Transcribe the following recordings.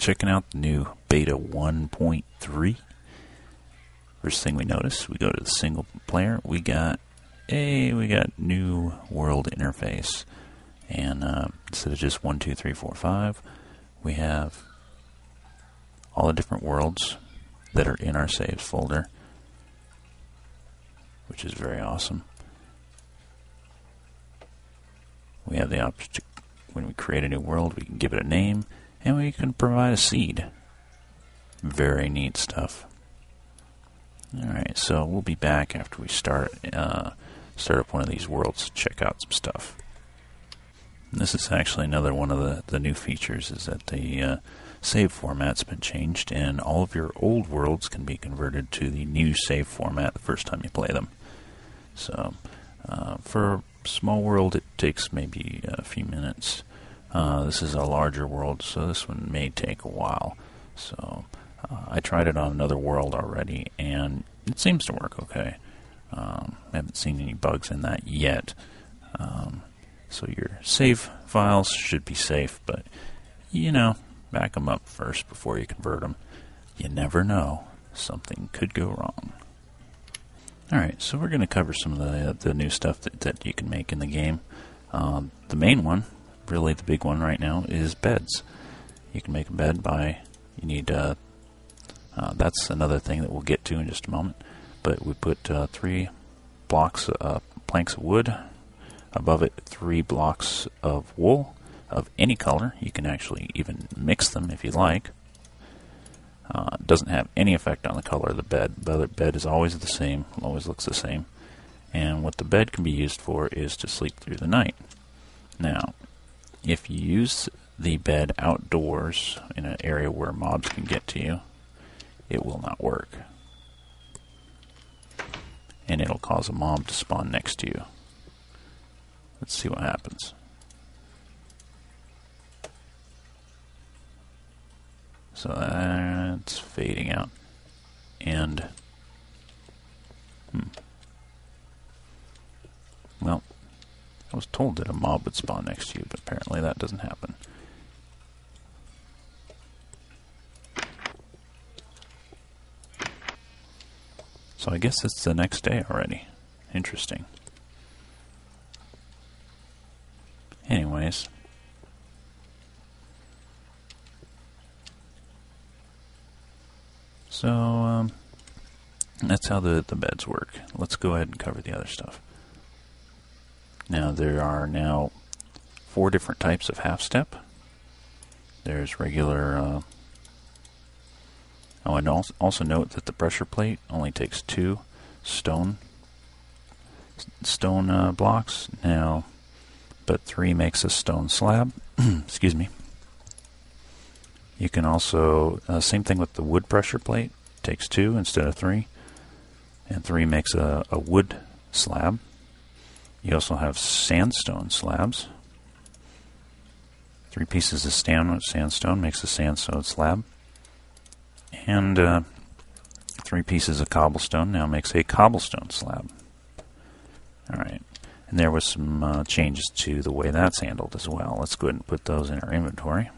checking out the new beta 1.3. First thing we notice, we go to the single player. We got new world interface, and instead of just 1, 2, 3, 4, 5, we have all the different worlds that are in our saves folder, which is very awesome. We have the option, when we create a new world, we can give it a name, and we can provide a seed. Very neat stuff. Alright, so we'll be back after we start up one of these worlds to check out some stuff. And this is actually another one of the new features, is that the save format's been changed, and all of your old worlds can be converted to the new save format the first time you play them. So, for a small world, it takes maybe a few minutes. This is a larger world, so this one may take a while. So, I tried it on another world already, and it seems to work okay. I haven't seen any bugs in that yet. So your save files should be safe, but, back them up first before you convert them. You never know. Something could go wrong. Alright, so we're going to cover some of the new stuff that you can make in the game. The main one, really the big one right now, is beds. You can make a bed you need, that's another thing that we'll get to in just a moment. But we put 3 planks of wood, above it 3 blocks of wool of any color. You can actually even mix them if you like. It doesn't have any effect on the color of the bed. The bed is always the same, always looks the same. And what the bed can be used for is to sleep through the night. Now, if you use the bed outdoors in an area where mobs can get to you, it will not work. And it'll cause a mob to spawn next to you. Let's see what happens. So that's fading out. And, well, I was told that a mob would spawn next to you, but apparently that doesn't happen. So I guess it's the next day already. Interesting. Anyways. So, that's how the beds work. Let's go ahead and cover the other stuff. Now, there are now 4 different types of half step. There's regular, and also note that the pressure plate only takes 2 stone blocks now, but 3 makes a stone slab. Excuse me. You can also, same thing with the wood pressure plate, takes 2 instead of 3, and 3 makes a wood slab. You also have sandstone slabs. 3 pieces of sandstone makes a sandstone slab. And 3 pieces of cobblestone now makes a cobblestone slab. Alright, and there was some changes to the way that's handled as well. Let's go ahead and put those in our inventory.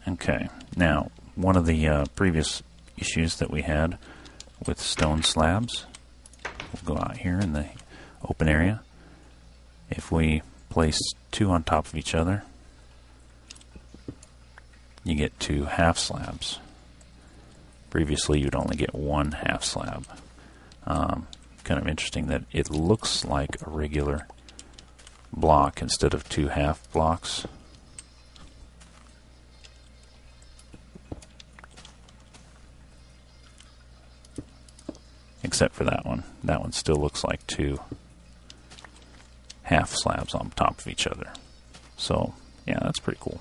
Okay, now one of the previous issues that we had with stone slabs, we'll go out here in the open area. If we place 2 on top of each other, you get 2 half slabs. Previously, you'd only get 1 half slab. Kind of interesting that it looks like a regular block instead of 2 half blocks. Except for that one. That one still looks like 2 half slabs on top of each other. So, yeah, that's pretty cool.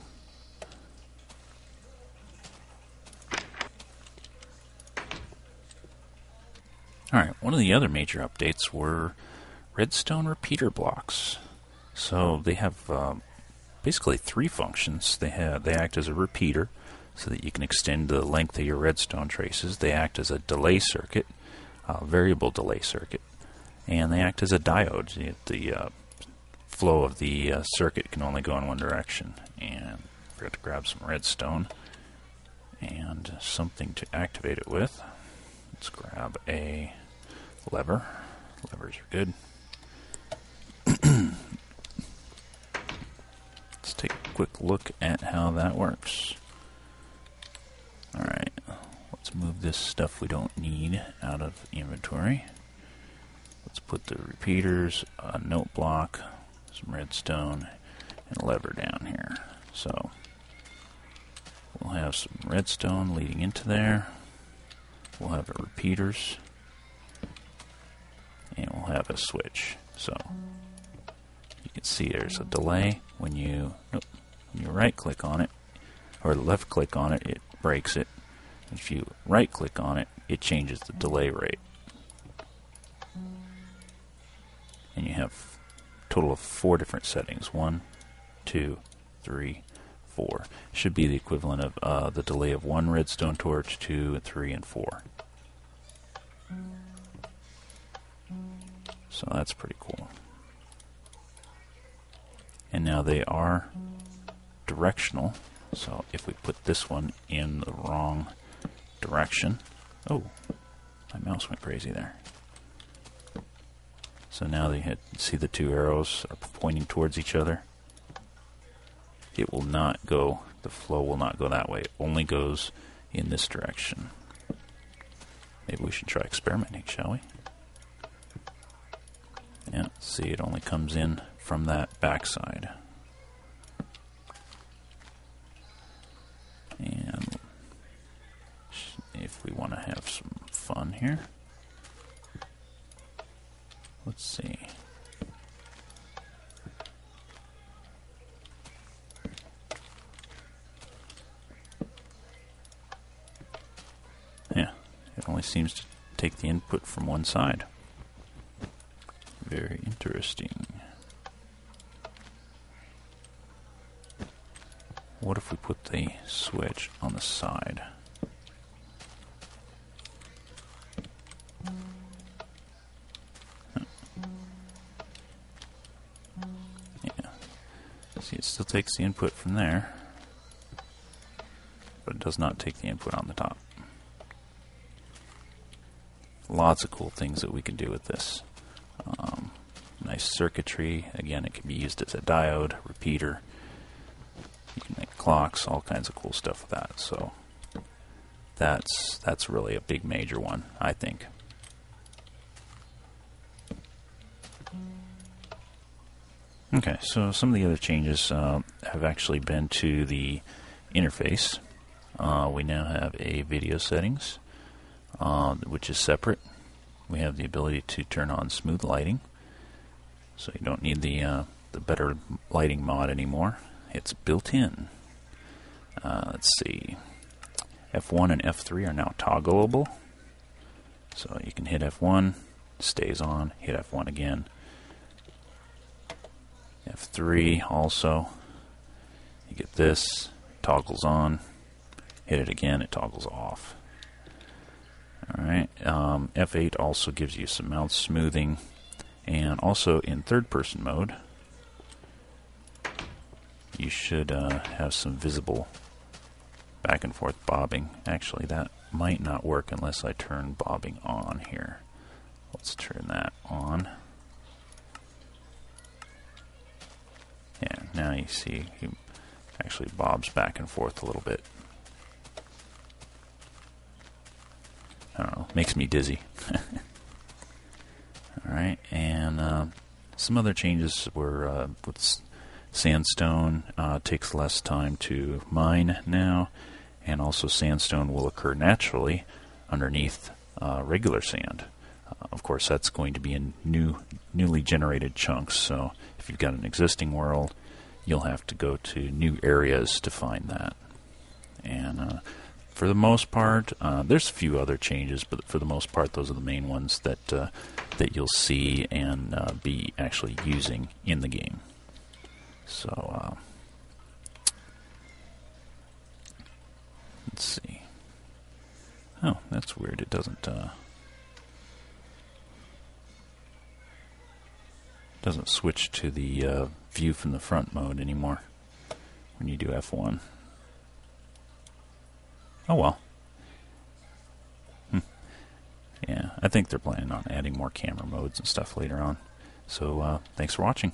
Alright, one of the other major updates were redstone repeater blocks. So they have basically 3 functions. They act as a repeater so that you can extend the length of your redstone traces. They act as a delay circuit, variable delay circuit, and they act as a diode. The flow of the circuit can only go in one direction, and forgot to grab some redstone and something to activate it with. Let's grab a lever. Levers are good. Let's take a quick look at how that works. Alright, let's move this stuff we don't need out of the inventory. Let's put the repeaters, a note block, some redstone, and a lever down here. So we'll have some redstone leading into there. We'll have our repeaters, and we'll have a switch. So you can see there's a delay when you right click on it, or left click on it, it breaks it. If you right click on it, it changes the delay rate. And you have a total of 4 different settings. 1, 2, 3, 4. Should be the equivalent of the delay of 1 redstone torch, 2, 3, and 4. So that's pretty cool. And now they are directional. So if we put this one in the wrong direction, oh, my mouse went crazy there. So now they see the 2 arrows are pointing towards each other. It will not go, the flow will not go that way. It only goes in this direction. Maybe we should try experimenting, shall we? Yeah, see, it only comes in from that backside. And if we want to have some fun here, let's see. Yeah, it only seems to take the input from one side. Very interesting. What if we put the switch on the side? Yeah. See, it still takes the input from there, but it does not take the input on the top. Lots of cool things that we can do with this. Nice circuitry. Again, it can be used as a diode, repeater. You can make clocks, all kinds of cool stuff with that. So that's really a big major one, I think. Okay, so some of the other changes have actually been to the interface. We now have a video settings, which is separate. We have the ability to turn on smooth lighting, so you don't need the better lighting mod anymore. It's built in. Let's see. F1 and F3 are now toggleable, so you can hit F1, stays on, hit F1 again. F3 also, you get this, toggles on, hit it again, it toggles off. Alright, F8 also gives you some mouth smoothing, and also in third person mode you should have some visible back and forth bobbing. Actually, that might not work unless I turn bobbing on here. Let's turn that on. Yeah, now you see he actually bobs back and forth a little bit. I don't know, makes me dizzy. Alright, and some other changes were with sandstone, takes less time to mine now, and also sandstone will occur naturally underneath regular sand. Of course, that's going to be in newly generated chunks, so if you've got an existing world, you'll have to go to new areas to find that. And for the most part, there's a few other changes, but for the most part, those are the main ones that that you'll see and be actually using in the game. So let's see. Oh, that's weird. It doesn't switch to the view from the front mode anymore when you do F1. Oh well. Yeah, I think they're planning on adding more camera modes and stuff later on. So, thanks for watching.